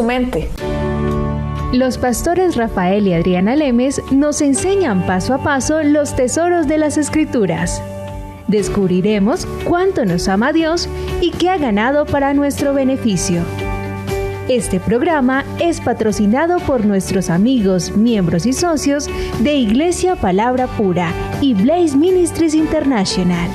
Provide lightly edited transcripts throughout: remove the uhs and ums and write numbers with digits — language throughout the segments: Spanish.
su mente. Los pastores Rafael y Adriana Lemes nos enseñan paso a paso los tesoros de las Escrituras. Descubriremos cuánto nos ama Dios y qué ha ganado para nuestro beneficio. Este programa es patrocinado por nuestros amigos, miembros y socios de Iglesia Palabra Pura y Blaze Ministries International.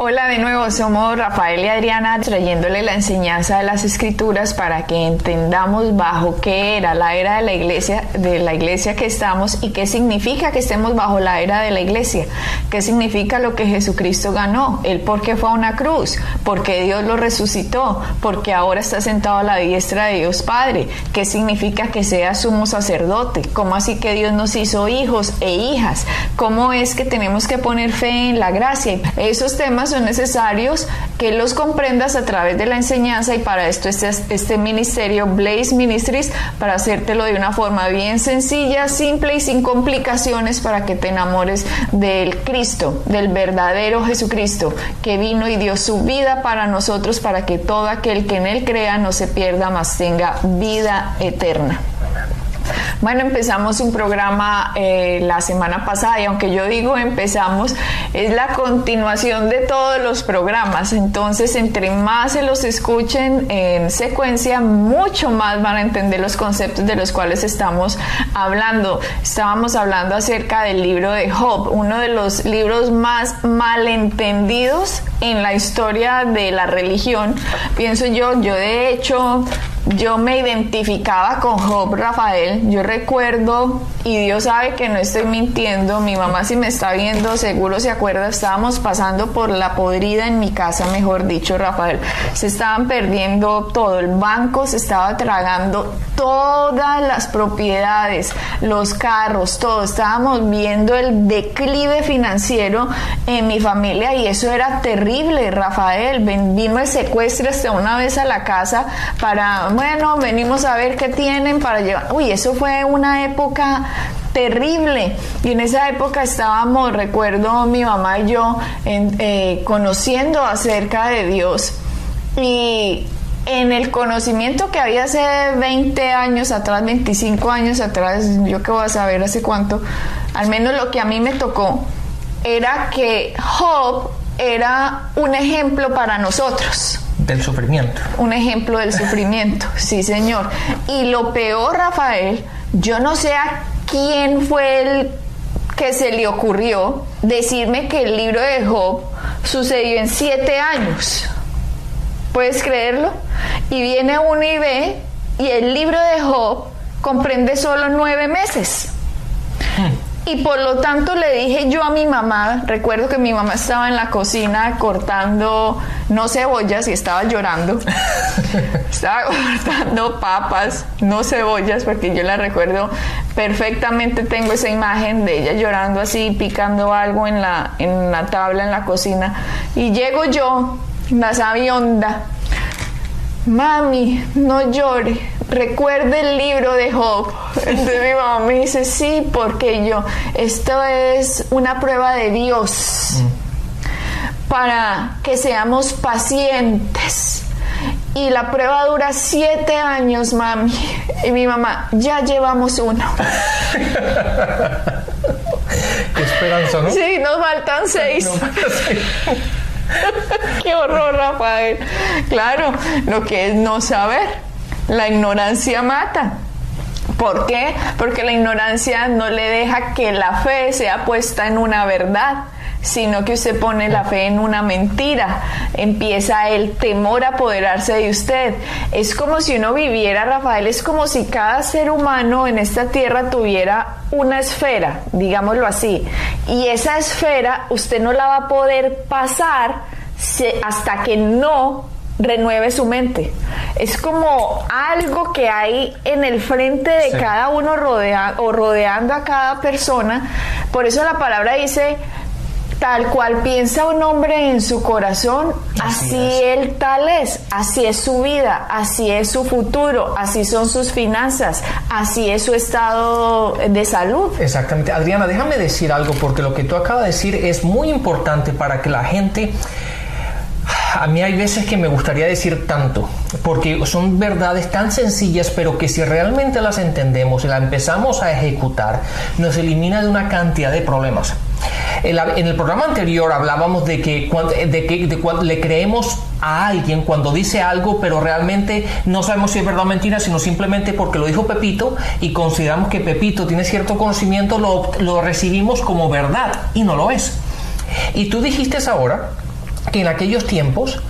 Hola de nuevo, somos Rafael y Adriana trayéndole la enseñanza de las Escrituras para que entendamos bajo qué era la era de la iglesia que estamos y qué significa que estemos bajo la era de la iglesia, qué significa lo que Jesucristo ganó, el por qué fue a una cruz, por qué Dios lo resucitó, porque ahora está sentado a la diestra de Dios Padre, qué significa que sea sumo sacerdote, cómo así que Dios nos hizo hijos e hijas, cómo es que tenemos que poner fe en la gracia. Esos temas son necesarios que los comprendas a través de la enseñanza y para esto este ministerio Blaze Ministries, para hacértelo de una forma bien sencilla, simple y sin complicaciones para que te enamores del Cristo, del verdadero Jesucristo que vino y dio su vida para nosotros para que todo aquel que en él crea no se pierda, mas tenga vida eterna. Bueno, empezamos un programa la semana pasada y aunque yo digo empezamos, es la continuación de todos los programas. Entonces, entre más se los escuchen en secuencia, mucho más van a entender los conceptos de los cuales estamos hablando. Estábamos hablando acerca del libro de Job, uno de los libros más malentendidos en la historia de la religión. Pienso yo de hecho... Yo me identificaba con Job, Rafael. Yo recuerdo, y Dios sabe que no estoy mintiendo, mi mamá si me está viendo seguro se acuerda, estábamos pasando por la podrida en mi casa, mejor dicho, Rafael. Se estaban perdiendo todo, el banco se estaba tragando todas las propiedades, los carros, todo. Estábamos viendo el declive financiero en mi familia y eso era terrible, Rafael. Vino el secuestro hasta una vez a la casa para... Bueno, venimos a ver qué tienen para llevar. Uy, eso fue una época terrible. Y en esa época estábamos, recuerdo, mi mamá y yo conociendo acerca de Dios. Y en el conocimiento que había hace 20 años atrás, 25 años atrás, yo qué voy a saber hace cuánto, al menos lo que a mí me tocó, era que Job era un ejemplo para nosotros. Del sufrimiento. Un ejemplo del sufrimiento, sí señor. Y lo peor, Rafael, yo no sé a quién fue el que se le ocurrió decirme que el libro de Job sucedió en 7 años. ¿Puedes creerlo? Y viene uno y ve, y el libro de Job comprende solo 9 meses. Y por lo tanto le dije yo a mi mamá, recuerdo que mi mamá estaba en la cocina cortando, no cebollas, y estaba llorando. Estaba cortando papas, no cebollas, porque yo la recuerdo perfectamente, tengo esa imagen de ella llorando así, picando algo en la tabla en la cocina. Y llego yo, la sabionda, mami, no llore, recuerde el libro de Job. Entonces mi mamá me dice, sí, porque esto es una prueba de Dios para que seamos pacientes. Y la prueba dura 7 años, mami. Y mi mamá, ya llevamos 1. Qué esperanza, ¿no? Sí, nos faltan 6. Qué horror, Rafael. Claro, lo que es no saber. La ignorancia mata. ¿Por qué? Porque la ignorancia no le deja que la fe sea puesta en una verdad, sino que usted pone la fe en una mentira. Empieza el temor a apoderarse de usted. Es como si uno viviera, Rafael, es como si cada ser humano en esta tierra tuviera una esfera, digámoslo así, y esa esfera usted no la va a poder pasar hasta que no renueve su mente. Es como algo que hay en el frente de cada uno rodeando a cada persona. Por eso la palabra dice, tal cual piensa un hombre en su corazón, así él tal es, así es su vida, así es su futuro, así son sus finanzas, así es su estado de salud. Exactamente. Adriana, déjame decir algo, porque lo que tú acabas de decir es muy importante para que la gente A mí hay veces que me gustaría decir tanto, porque son verdades tan sencillas, pero que si realmente las entendemos y las empezamos a ejecutar, nos elimina de una cantidad de problemas. En el programa anterior hablábamos de que cuando le creemos a alguien cuando dice algo, pero realmente no sabemos si es verdad o mentira, sino simplemente porque lo dijo Pepito y consideramos que Pepito tiene cierto conocimiento, lo recibimos como verdad y no lo es. Y tú dijiste ahora que en aquellos tiempos,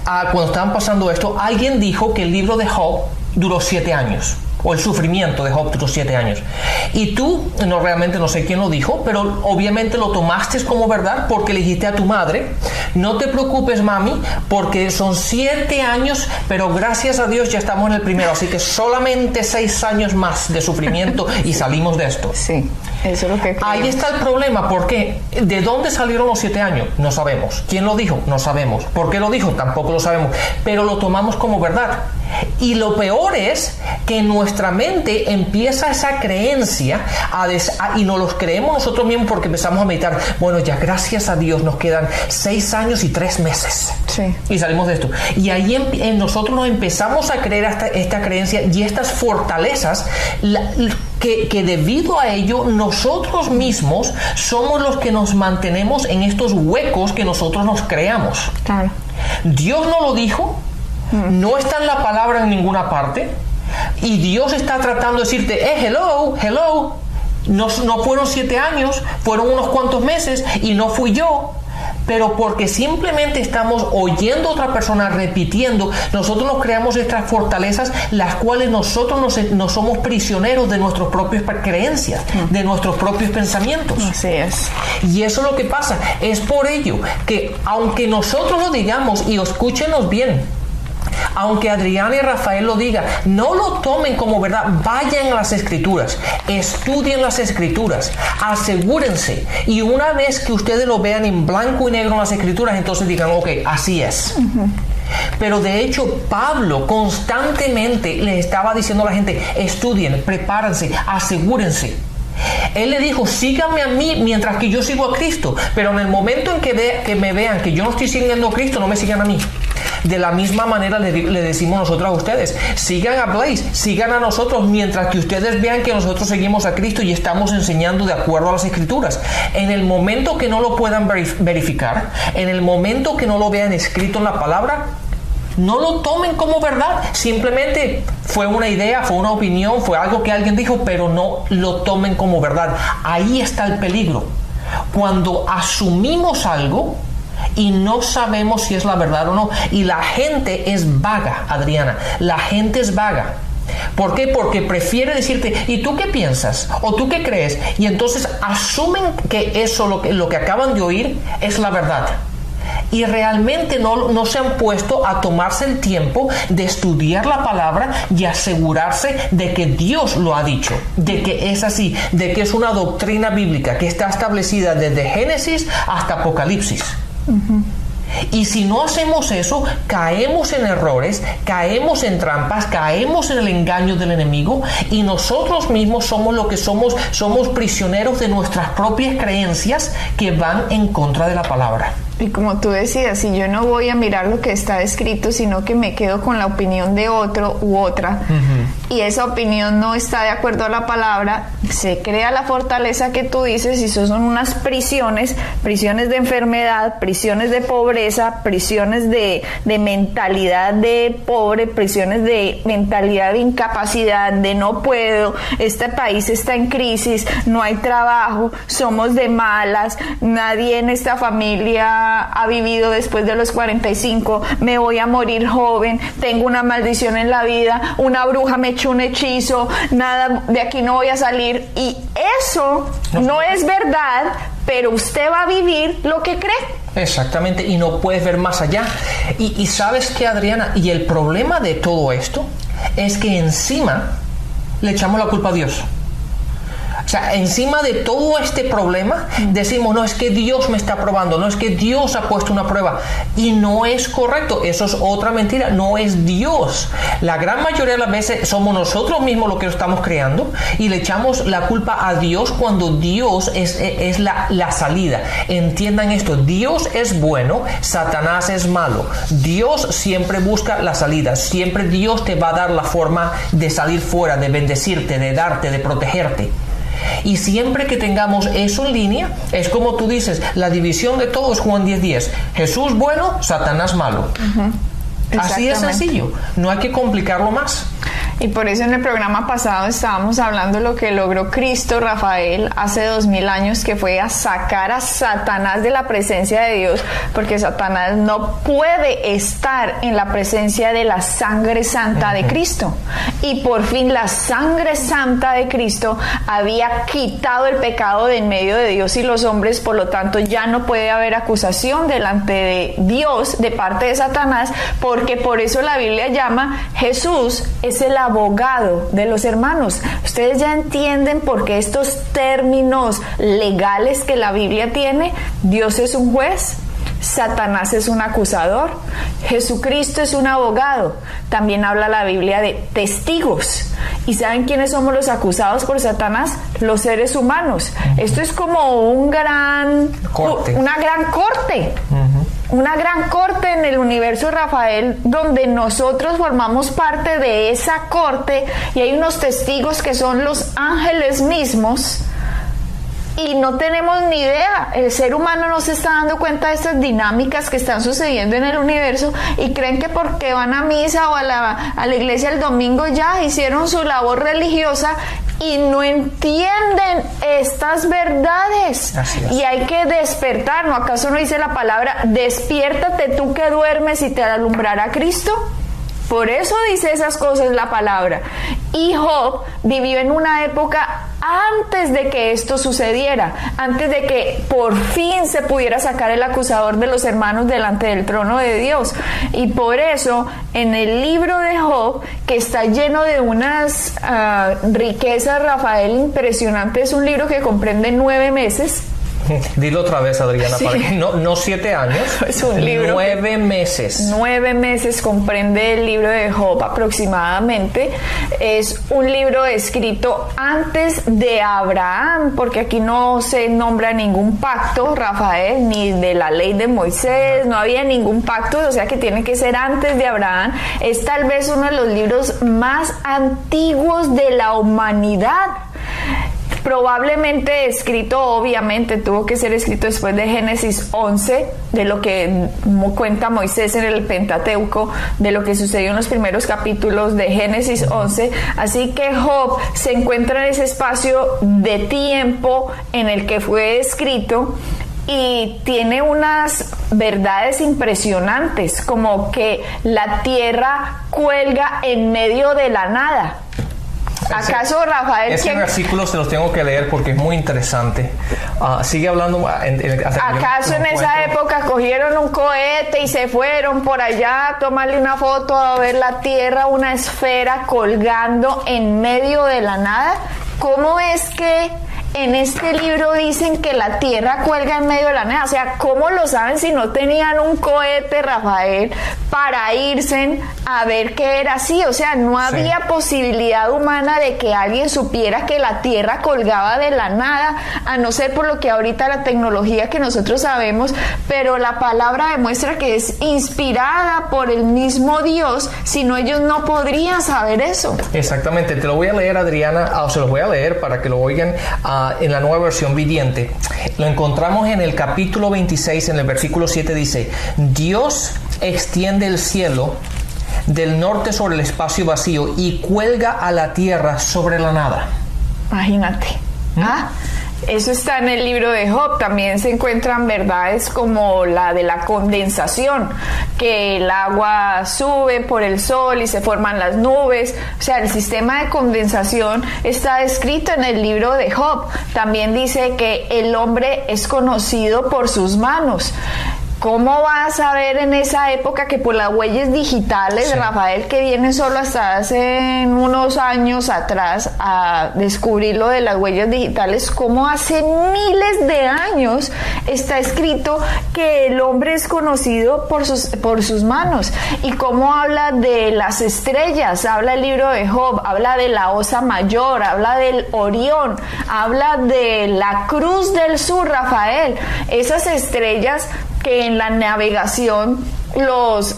cuando estaban pasando esto, alguien dijo que el libro de Job duró 7 años. O el sufrimiento de Job duró 7 años. Y tú, realmente no sé quién lo dijo, pero obviamente lo tomaste como verdad porque le dijiste a tu madre, no te preocupes, mami, porque son 7 años, pero gracias a Dios ya estamos en el primero, así que solamente 6 años más de sufrimiento y salimos de esto. Sí, eso es lo que creemos. Ahí está el problema, porque ¿de dónde salieron los 7 años? No sabemos. ¿Quién lo dijo? No sabemos. ¿Por qué lo dijo? Tampoco lo sabemos. Pero lo tomamos como verdad. Y lo peor es que nuestra mente empieza esa creencia y nos los creemos nosotros mismos porque empezamos a meditar, bueno, ya gracias a Dios nos quedan 6 años y 3 meses. Sí. Y salimos de esto. Y ahí en nosotros nos empezamos a creer esta creencia y estas fortalezas que debido a ello nosotros mismos somos los que nos mantenemos en estos huecos que nosotros nos creamos. Claro. Dios no lo dijo. No está en la palabra en ninguna parte y Dios está tratando de decirte, hello, no fueron 7 años, fueron unos cuantos meses y no fui yo, pero porque simplemente estamos oyendo a otra persona repitiendo, nosotros nos creamos estas fortalezas, las cuales nosotros no somos prisioneros de nuestras propias creencias, de nuestros propios pensamientos. Así es. Y eso es lo que pasa. Es por ello que aunque nosotros lo digamos, y escúchenos bien, aunque Adriana y Rafael lo digan, no lo tomen como verdad. Vayan a las Escrituras, estudien las Escrituras, asegúrense, y una vez que ustedes lo vean en blanco y negro en las Escrituras, entonces digan, ok, así es. Pero de hecho Pablo constantemente le estaba diciendo a la gente, estudien, prepárense, asegúrense. Él le dijo, síganme a mí mientras que yo sigo a Cristo, pero en el momento en que me vean que yo no estoy siguiendo a Cristo, no me sigan a mí. De la misma manera le decimos nosotros a ustedes, sigan a Blaze, sigan a nosotros mientras que ustedes vean que nosotros seguimos a Cristo y estamos enseñando de acuerdo a las Escrituras. En el momento que no lo puedan verificar, en el momento que no lo vean escrito en la palabra, no lo tomen como verdad. Simplemente fue una idea, fue una opinión, fue algo que alguien dijo, pero no lo tomen como verdad. Ahí está el peligro. Cuando asumimos algo y no sabemos si es la verdad o no. Y la gente es vaga, Adriana. La gente es vaga. ¿Por qué? Porque prefiere decirte, ¿y tú qué piensas? ¿O tú qué crees? Y entonces asumen que eso, lo que acaban de oír, es la verdad. Y realmente no se han puesto a tomarse el tiempo de estudiar la palabra y asegurarse de que Dios lo ha dicho, de que es así, de que es una doctrina bíblica que está establecida desde Génesis hasta Apocalipsis. Y si no hacemos eso, caemos en errores, caemos en trampas, caemos en el engaño del enemigo, y nosotros mismos somos lo que somos prisioneros de nuestras propias creencias que van en contra de la palabra. Y como tú decías, si yo no voy a mirar lo que está escrito, sino que me quedo con la opinión de otro u otra, y esa opinión no está de acuerdo a la palabra, se crea la fortaleza que tú dices, y eso son unas prisiones de enfermedad, prisiones de pobreza, prisiones de mentalidad de pobre, prisiones de mentalidad de incapacidad, de no puedo, este país está en crisis, no hay trabajo, somos de malas, nadie en esta familia ha vivido después de los 45, me voy a morir joven, tengo una maldición en la vida, una bruja me echó un hechizo, nada, de aquí no voy a salir. Y eso no es verdad, pero usted va a vivir lo que cree. Exactamente, y no puedes ver más allá. Y ¿sabes qué, Adriana? Y el problema de todo esto es que encima le echamos la culpa a Dios. O sea, encima de todo este problema, decimos, no, es que Dios me está probando, no es que Dios ha puesto una prueba. Y no es correcto, eso es otra mentira, no es Dios. La gran mayoría de las veces somos nosotros mismos los que lo estamos creando y le echamos la culpa a Dios cuando Dios es la salida. Entiendan esto, Dios es bueno, Satanás es malo. Dios siempre busca la salida, siempre Dios te va a dar la forma de salir fuera, de bendecirte, de darte, de protegerte. Y siempre que tengamos eso en línea, es como tú dices, la división de todo es Juan 10:10. Jesús bueno, Satanás malo. Así es sencillo, no hay que complicarlo más. Y por eso en el programa pasado estábamos hablando de lo que logró Cristo Rafael hace 2000 años, que fue a sacar a Satanás de la presencia de Dios, porque Satanás no puede estar en la presencia de la sangre santa de Cristo. Y por fin la sangre santa de Cristo había quitado el pecado de en medio de Dios y los hombres, por lo tanto ya no puede haber acusación delante de Dios de parte de Satanás, porque por eso la Biblia llama Jesús es el abogado de los hermanos. Ustedes ya entienden por qué estos términos legales que la Biblia tiene. Dios es un juez, Satanás es un acusador, Jesucristo es un abogado. También habla la Biblia de testigos. ¿Y saben quiénes somos los acusados por Satanás? Los seres humanos. Esto es como una gran corte. Una gran corte en el universo de Rafael, donde nosotros formamos parte de esa corte y hay unos testigos que son los ángeles mismos y no tenemos ni idea. El ser humano no se está dando cuenta de estas dinámicas que están sucediendo en el universo y creen que porque van a misa o a la iglesia el domingo ya hicieron su labor religiosa y no entienden estas verdades. Y hay que despertar, ¿no? ¿Acaso no dice la palabra, despiértate tú que duermes y te alumbrará Cristo? Por eso dice esas cosas la palabra. Y Job vivió en una época antes de que esto sucediera, antes de que por fin se pudiera sacar el acusador de los hermanos delante del trono de Dios. Y por eso en el libro de Job, que está lleno de unas riquezas, Rafael, impresionantes, es un libro que comprende 9 meses. Dilo otra vez, Adriana, sí. Para que no 7 años, es un libro 9 meses. 9 meses comprende el libro de Job aproximadamente. Es un libro escrito antes de Abraham, porque aquí no se nombra ningún pacto, Rafael, ni de la ley de Moisés, no había ningún pacto, o sea que tiene que ser antes de Abraham. Es tal vez uno de los libros más antiguos de la humanidad. Probablemente escrito, obviamente, tuvo que ser escrito después de Génesis 11, de lo que cuenta Moisés en el Pentateuco, de lo que sucedió en los primeros capítulos de Génesis 11. Así que Job se encuentra en ese espacio de tiempo en el que fue escrito y tiene unas verdades impresionantes, como que la tierra cuelga en medio de la nada. ¿Acaso, Rafael? Ese versículo se los tengo que leer porque es muy interesante. Sigue hablando. ¿Acaso en esa época cogieron un cohete y se fueron por allá a tomarle una foto a ver la Tierra, una esfera colgando en medio de la nada? ¿Cómo es que en este libro dicen que la Tierra cuelga en medio de la nada? O sea, ¿cómo lo saben si no tenían un cohete, Rafael, para irse a ver qué era así? O sea, no había posibilidad humana de que alguien supiera que la Tierra colgaba de la nada, a no ser por lo que ahorita la tecnología que nosotros sabemos, pero la palabra demuestra que es inspirada por el mismo Dios, si no ellos no podrían saber eso. Exactamente, te lo voy a leer, Adriana, o se los voy a leer para que lo oigan en la nueva versión viviente. Lo encontramos en el capítulo 26, en el versículo 7 dice: Dios extiende el cielo del norte sobre el espacio vacío y cuelga a la tierra sobre la nada. Imagínate. Eso está en el libro de Job. También se encuentran verdades como la de la condensación, que el agua sube por el sol y se forman las nubes. O sea, el sistema de condensación está descrito en el libro de Job. También dice que el hombre es conocido por sus manos. ¿cómo vas a ver en esa época que por las huellas digitales, Sí. Rafael, que viene solo hasta hace unos años atrás a descubrir lo de las huellas digitales, cómo hace miles de años está escrito que el hombre es conocido por sus manos? Y cómo habla de las estrellas, habla el libro de Job, habla de la Osa Mayor, habla del Orión, habla de la Cruz del Sur, Rafael. Esas estrellas que en la navegación los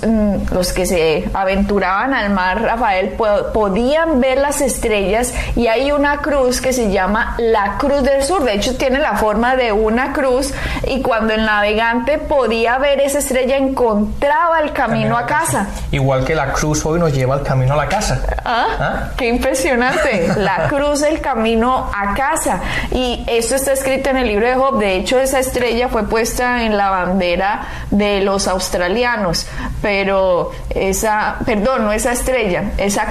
que se aventuraban al mar, Rafael, podían ver las estrellas, y hay una cruz que se llama la Cruz del Sur. De hecho, tiene la forma de una cruz, y cuando el navegante podía ver esa estrella, encontraba el camino a casa. Igual que la cruz hoy nos lleva el camino a la casa. ¡Qué impresionante! La cruz, el camino a casa. Y esto está escrito en el libro de Job. De hecho, esa estrella fue puesta en la bandera de los australianos, pero esa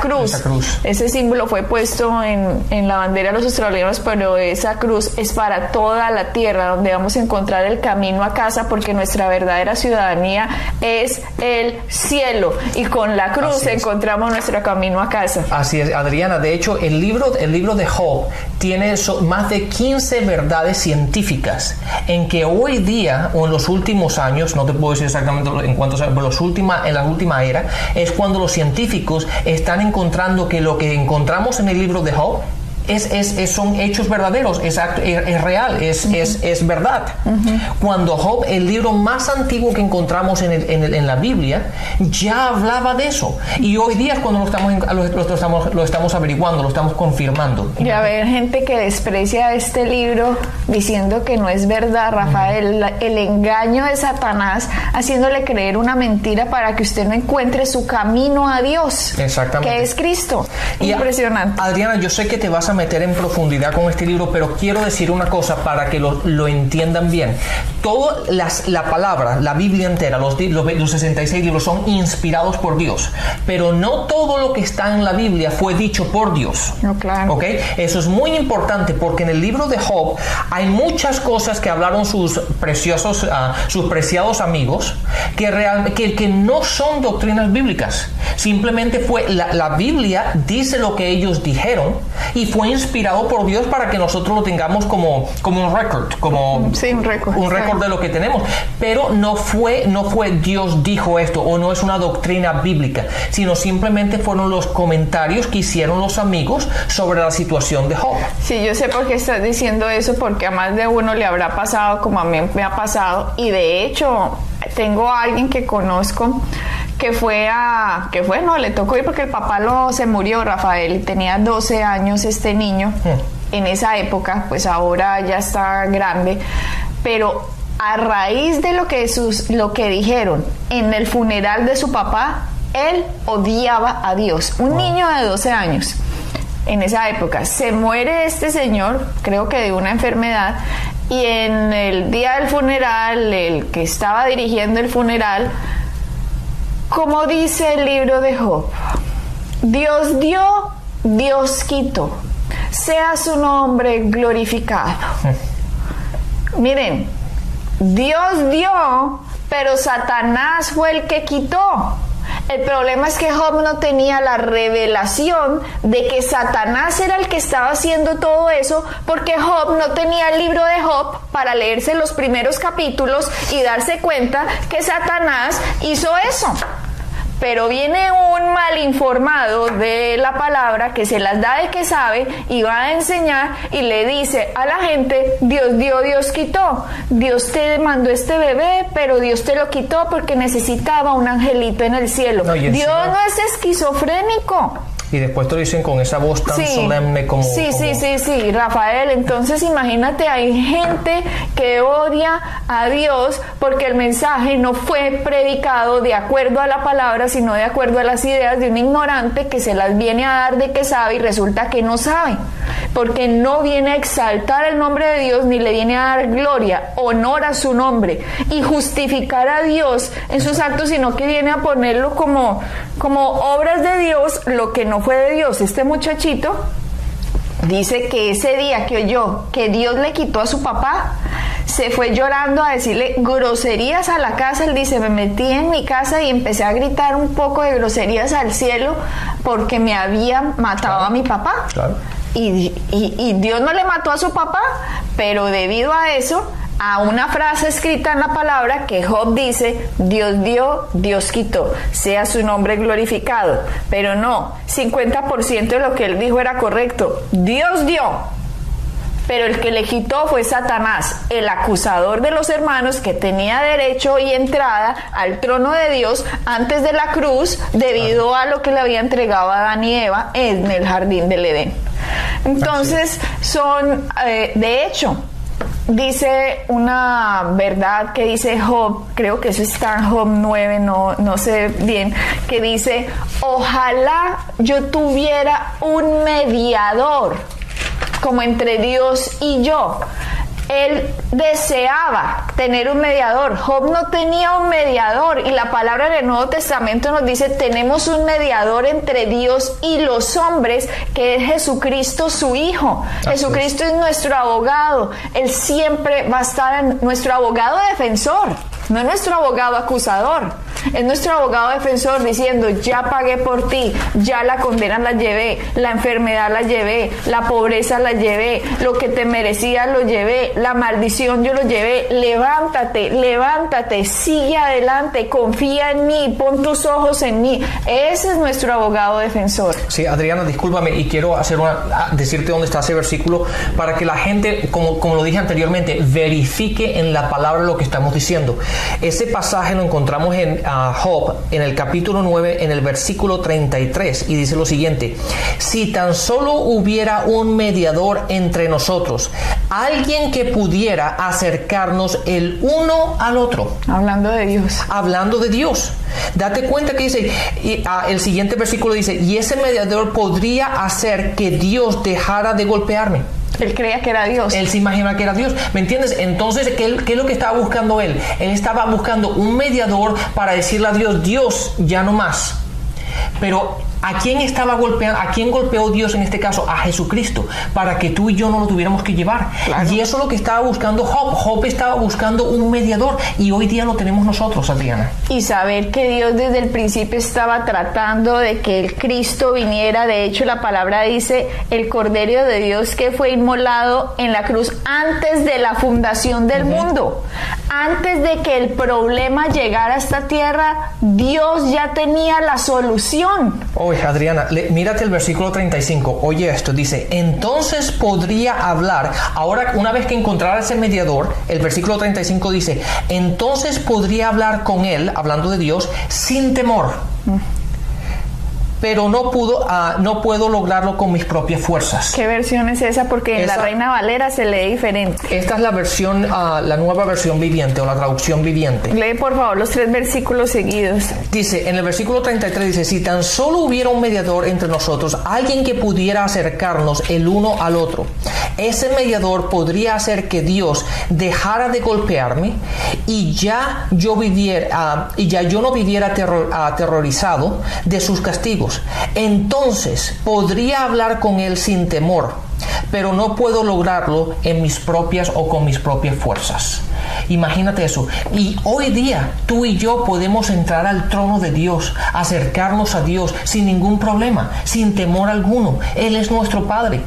cruz, ese símbolo fue puesto en la bandera de los australianos, pero esa cruz es para toda la tierra, donde vamos a encontrar el camino a casa, porque nuestra verdadera ciudadanía es el cielo, y con la cruz encontramos nuestro camino a casa. Así es, Adriana. De hecho, el libro de Job tiene más de 15 verdades científicas en que hoy día, o en los últimos años, no te puedo decir exactamente en cuántos años, pero en la última era, es cuando los científicos están encontrando que lo que encontramos en el libro de Job son hechos verdaderos, es real, es verdad. Cuando Job, el libro más antiguo que encontramos en la Biblia, ya hablaba de eso, y hoy día es cuando lo estamos averiguando, lo estamos confirmando. Y a ver, gente que desprecia este libro diciendo que no es verdad, Rafael, el engaño de Satanás, haciéndole creer una mentira para que usted no encuentre su camino a Dios, exactamente, que es Cristo. Impresionante. Adriana, yo sé que te vas a meter en profundidad con este libro, pero quiero decir una cosa para que lo entiendan bien. Toda la palabra, la Biblia entera, los 66 libros son inspirados por Dios, pero no todo lo que está en la Biblia fue dicho por Dios. No, claro. ¿Okay? Eso es muy importante, porque en el libro de Job hay muchas cosas que hablaron sus preciados amigos que no son doctrinas bíblicas. Simplemente fue la Biblia dice lo que ellos dijeron, y fue inspirado por Dios para que nosotros lo tengamos como un récord, un récord de lo que tenemos. Pero no fue Dios dijo esto, o no es una doctrina bíblica, sino simplemente fueron los comentarios que hicieron los amigos sobre la situación de Job. Sí, yo sé por qué estás diciendo eso, porque a más de uno le habrá pasado como a mí me ha pasado, y de hecho tengo a alguien que conozco le tocó ir porque el papá se murió, Rafael, y tenía 12 años este niño. En esa época, pues ahora ya está grande, pero a raíz de lo que dijeron en el funeral de su papá, él odiaba a Dios. Un niño de 12 años. En esa época se muere este señor, creo que de una enfermedad, y en el día del funeral, el que estaba dirigiendo el funeral, como dice el libro de Job, Dios dio, Dios quitó, sea su nombre glorificado. Miren, Dios dio, pero Satanás fue el que quitó. El problema es que Job no tenía la revelación de que Satanás era el que estaba haciendo todo eso, porque Job no tenía el libro de Job para leerse los primeros capítulos y darse cuenta que Satanás hizo eso. Pero viene un mal informado de la palabra que se las da de que sabe y va a enseñar y le dice a la gente: Dios dio, Dios quitó. Dios te mandó este bebé, pero Dios te lo quitó porque necesitaba un angelito en el cielo. No, Dios no es esquizofrénico. Y después te lo dicen con esa voz tan solemne como... Sí, Rafael. Entonces imagínate, hay gente que odia a Dios porque el mensaje no fue predicado de acuerdo a la palabra, sino de acuerdo a las ideas de un ignorante que se las viene a dar de que sabe y resulta que no sabe, porque no viene a exaltar el nombre de Dios ni le viene a dar gloria, honor a su nombre y justificar a Dios en sus actos, sino que viene a ponerlo como obras de Dios, lo que no fue de Dios. Este muchachito dice que ese día que oyó que Dios le quitó a su papá, se fue llorando a decirle groserías a la casa. Él dice, me metí en mi casa y empecé a gritar un poco de groserías al cielo porque me habían matado a mi papá. Claro. Y Dios no le mató a su papá, pero debido a eso, a una frase escrita en la palabra que Job dice, Dios dio, Dios quitó, sea su nombre glorificado. Pero no, 50% de lo que él dijo era correcto. Dios dio, pero el que le quitó fue Satanás, el acusador de los hermanos, que tenía derecho y entrada al trono de Dios antes de la cruz, debido a lo que le había entregado a Adán y Eva en el jardín del Edén. Entonces son, de hecho, dice una verdad que dice Job, creo que eso está en Job 9, no sé bien, que dice, ojalá yo tuviera un mediador como entre Dios y yo. Él deseaba tener un mediador. Job no tenía un mediador, y la palabra del Nuevo Testamento nos dice, tenemos un mediador entre Dios y los hombres, que es Jesucristo, su Hijo. Jesucristo es nuestro abogado. Él siempre va a estar nuestro abogado defensor, no es nuestro abogado acusador. Es nuestro abogado defensor diciendo, ya pagué por ti, ya la condena la llevé, la enfermedad la llevé, la pobreza la llevé, lo que te merecía lo llevé, la maldición yo lo llevé. Levántate, levántate, sigue adelante, confía en mí, pon tus ojos en mí. Ese es nuestro abogado defensor. Sí, Adriana, discúlpame, y quiero decirte dónde está ese versículo para que la gente, como lo dije anteriormente, verifique en la palabra lo que estamos diciendo. Ese pasaje lo encontramos en Job, en el capítulo 9, en el versículo 33, y dice lo siguiente: si tan solo hubiera un mediador entre nosotros, alguien que pudiera acercarnos el uno al otro. Hablando de Dios. Hablando de Dios. Date cuenta que dice, el siguiente versículo dice, y ese mediador podría hacer que Dios dejara de golpearme. Él creía que era Dios. Él se imaginaba que era Dios. ¿Me entiendes? Entonces, ¿qué es lo que estaba buscando él? Él estaba buscando un mediador para decirle a Dios, Dios, ya no más. Pero ¿a quién estaba golpeando? ¿A quién golpeó Dios en este caso? A Jesucristo, para que tú y yo no lo tuviéramos que llevar. Claro. Y eso es lo que estaba buscando Job. Job estaba buscando un mediador, y hoy día lo tenemos nosotros, Adriana. Y saber que Dios desde el principio estaba tratando de que el Cristo viniera. De hecho, la palabra dice, el Cordero de Dios que fue inmolado en la cruz antes de la fundación del mundo. Antes de que el problema llegara a esta tierra, Dios ya tenía la solución. Oye, Adriana, mírate el versículo 35. Oye esto, dice, entonces podría hablar. Ahora, una vez que encontrara ese mediador, el versículo 35 dice, entonces podría hablar con él, hablando de Dios, sin temor. Pero no puedo lograrlo con mis propias fuerzas. ¿Qué versión es esa? Porque en la Reina Valera se lee diferente. Esta es la versión, la nueva versión viviente, o la traducción viviente. Lee por favor los 3 versículos seguidos. Dice, en el versículo 33 dice, si tan solo hubiera un mediador entre nosotros, alguien que pudiera acercarnos el uno al otro, ese mediador podría hacer que Dios dejara de golpearme y ya yo no viviera aterrorizado de sus castigos. Entonces podría hablar con él sin temor, pero no puedo lograrlo con mis propias fuerzas. Imagínate eso. Y hoy día tú y yo podemos entrar al trono de Dios, acercarnos a Dios sin ningún problema, sin temor alguno. Él es nuestro Padre.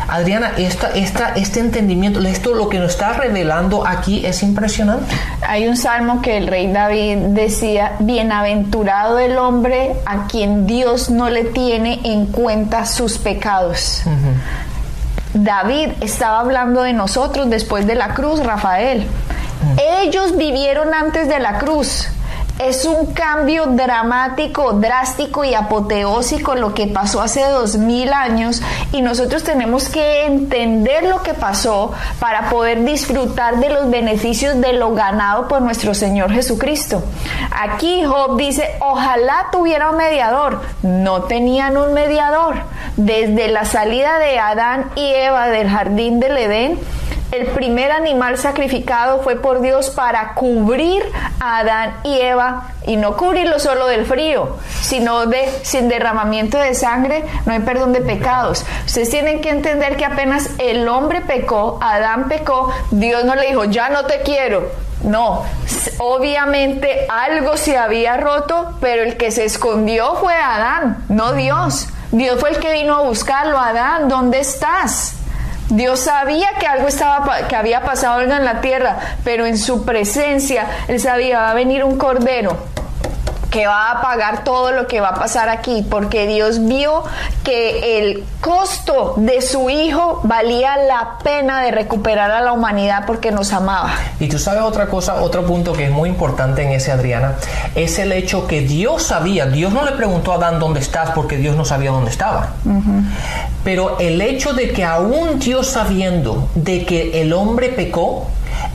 Adriana, este entendimiento, lo que nos está revelando aquí es impresionante. Hay un salmo que el rey David decía, bienaventurado el hombre a quien Dios no le tiene en cuenta sus pecados. David estaba hablando de nosotros después de la cruz, Rafael. Ellos vivieron antes de la cruz. Es un cambio dramático, drástico y apoteósico lo que pasó hace 2000 años, y nosotros tenemos que entender lo que pasó para poder disfrutar de los beneficios de lo ganado por nuestro Señor Jesucristo. Aquí Job dice, ojalá tuviera un mediador. No tenían un mediador. Desde la salida de Adán y Eva del jardín del Edén, El primer animal sacrificado fue por Dios para cubrir a Adán y Eva, y no cubrirlo solo del frío, sino sin derramamiento de sangre no hay perdón de pecados. Ustedes tienen que entender que apenas el hombre pecó, Adán pecó, Dios no le dijo, ya no te quiero. No, obviamente algo se había roto, pero el que se escondió fue Adán, no Dios. Dios fue el que vino a buscarlo. Adán, ¿dónde estás? Dios sabía que algo que había pasado algo en la tierra, pero en su presencia, Él sabía, va a venir un cordero que va a pagar todo lo que va a pasar aquí, porque Dios vio que el costo de su hijo valía la pena de recuperar a la humanidad porque nos amaba. Y tú sabes otra cosa, otro punto que es muy importante en ese, Adriana, es el hecho que Dios sabía. Dios no le preguntó a Adán dónde estás porque Dios no sabía dónde estaba. Pero el hecho de que aún Dios sabiendo de que el hombre pecó,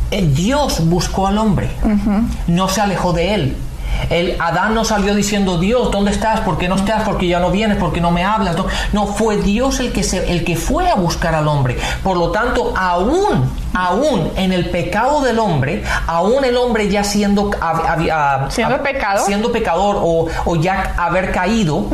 Dios buscó al hombre, no se alejó de él. Adán no salió diciendo, Dios, ¿dónde estás? ¿Por qué no estás? ¿Por qué ya no vienes? ¿Por qué no me hablas? No, fue Dios el que fue a buscar al hombre. Por lo tanto, aún en el pecado del hombre, aún el hombre ya siendo pecador o ya haber caído,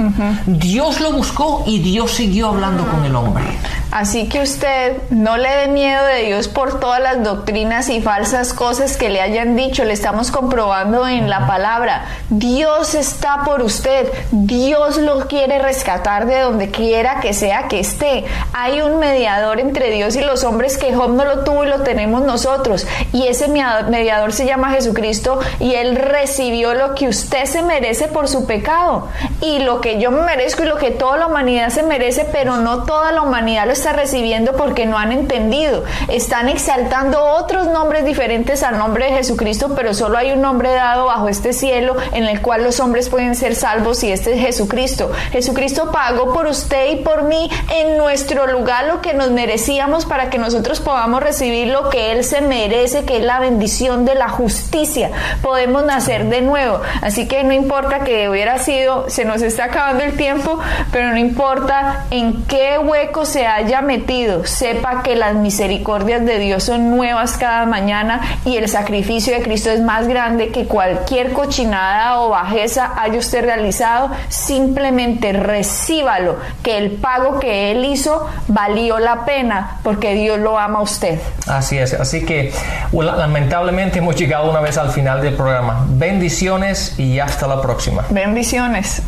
Dios lo buscó y Dios siguió hablando con el hombre. Así que usted no le dé miedo de Dios por todas las doctrinas y falsas cosas que le hayan dicho. Le estamos comprobando en la palabra. Dios está por usted. Dios lo quiere rescatar de donde quiera que sea que esté. Hay un mediador entre Dios y los hombres que Job no lo tuvo y lo tenemos nosotros. Y ese mediador se llama Jesucristo, y Él recibió lo que usted se merece por su pecado. Y lo que yo me merezco y lo que toda la humanidad se merece, pero no toda la humanidad lo está recibiendo porque no han entendido. Están exaltando otros nombres diferentes al nombre de Jesucristo, pero solo hay un nombre dado bajo este cielo en el cual los hombres pueden ser salvos, y este es Jesucristo. Jesucristo pagó por usted y por mí en nuestro lugar lo que nos merecíamos para que nosotros podamos recibir lo que Él se merece, que es la bendición de la justicia. Podemos nacer de nuevo. Así que no importa que hubiera sido, se nos está acabando el tiempo, pero no importa en qué hueco se haya metido, sepa que las misericordias de Dios son nuevas cada mañana, y el sacrificio de Cristo es más grande que cualquier cochinada o bajeza haya usted realizado. Simplemente recíbalo, que el pago que Él hizo valió la pena porque Dios lo ama a usted. Así es, así que lamentablemente hemos llegado una vez al final del programa. Bendiciones y hasta la próxima. Bendiciones.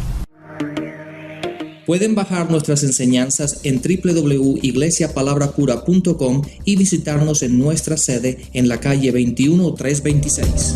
Pueden bajar nuestras enseñanzas en www.iglesiapalabracura.com y visitarnos en nuestra sede en la calle 21326.